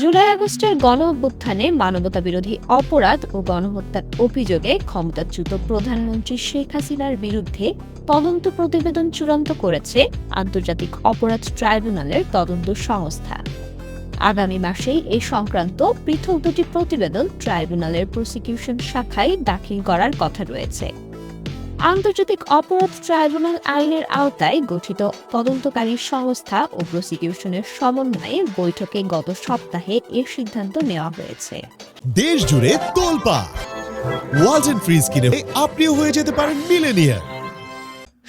জুলাই আগস্টের গণঅভ্যুত্থানে মানবতাবিরোধী অপরাধ ও গণহত্যার অভিযোগে ক্ষমতাচ্যুত প্রধানমন্ত্রী শেখ হাসিনার বিরুদ্ধে তদন্ত প্রতিবেদন চূড়ান্ত করেছে আন্তর্জাতিক অপরাধ ট্রাইব্যুনালের তদন্ত সংস্থা। আগামী মাসেই এ সংক্রান্ত পৃথক দুটি প্রতিবেদন ট্রাইব্যুনালের প্রসিকিউশন শাখায় দাখিল করার কথা রয়েছে। আন্তর্জাতিক অপরাধ ট্রাইব্যুনাল আইনের আওতায় গঠিত তদন্তকারী সংস্থা ও প্রসিকিউশনের সমন্বয়ে বৈঠকে গত সপ্তাহে এর সিদ্ধান্ত নেওয়া হয়েছে। দেশ জুড়ে তোলপাড় ওয়ালটন ফ্রিজ কিনে আপনিও হয়ে যেতে পারেন মিলেনিয়ার।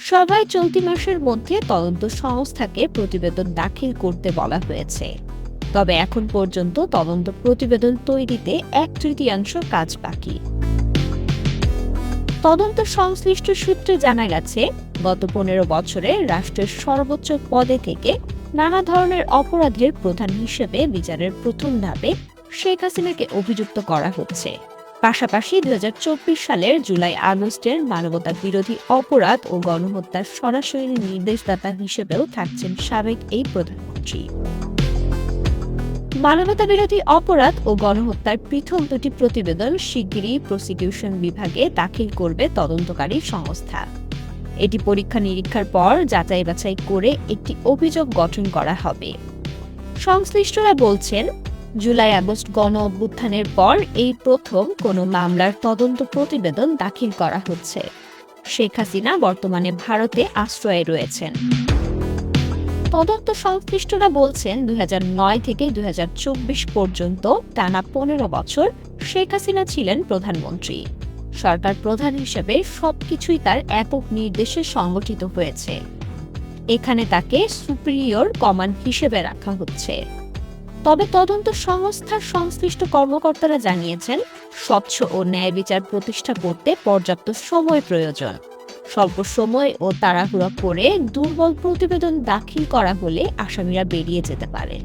সভায় চলতি মাসের মধ্যে তদন্ত সংস্থাকে প্রতিবেদন দাখিল করতে বলা হয়েছে। তবে এখন পর্যন্ত তদন্ত প্রতিবেদন তৈরিতে 1/3 কাজ বাকি। তদন্ত সংশ্লিষ্ট সূত্রে জানা গেছে, গত 15 বছরে রাষ্ট্রের সর্বোচ্চ পদে থেকে নানা ধরনের অপরাধের প্রধান হিসেবে বিচারের প্রথম ধাপে শেখ হাসিনাকে অভিযুক্ত করা হচ্ছে। পাশাপাশি 2024 সালের জুলাই আগস্টের মানবতা বিরোধী অপরাধ ও গণহত্যার সরাসরি নির্দেশদাতা হিসেবেও থাকছেন সাবেক এই প্রধানমন্ত্রী। মানবতা বিরোধী অপরাধ ও গণহত্যার পৃথক দুটি প্রতিবেদন শিগগিরই প্রসিকিউশন বিভাগে দাখিল করবে তদন্তকারী সংস্থা। এটি পরীক্ষা নিরীক্ষার পর যাচাই বাছাই করে একটি অভিযোগ গঠন করা হবে। সংশ্লিষ্টরা বলছেন, জুলাই আগস্ট গণ অভ্যুত্থানের পর এই প্রথম কোনো মামলার তদন্ত প্রতিবেদন দাখিল করা হচ্ছে। শেখ হাসিনা বর্তমানে ভারতে আশ্রয়ে রয়েছেন। তদন্ত সংশ্লিষ্টরা বলছেন, 2009 থেকে 2024 পর্যন্ত টানা 15 বছর শেখ হাসিনা ছিলেন প্রধানমন্ত্রী। সরকার প্রধান হিসেবে সবকিছুই তার একক নির্দেশে সংগঠিত হয়েছে। এখানে তাকে সুপিরিয়র কমান্ড হিসেবে রাখা হচ্ছে। তবে তদন্ত সংস্থার সংশ্লিষ্ট কর্মকর্তারা জানিয়েছেন, স্বচ্ছ ও ন্যায় বিচার প্রতিষ্ঠা করতে পর্যাপ্ত সময় প্রয়োজন। স্বল্প সময় ও তাড়াহুড়া করে দুর্বল প্রতিবেদন দাখিল করা হলে আসামিরা বেরিয়ে যেতে পারে।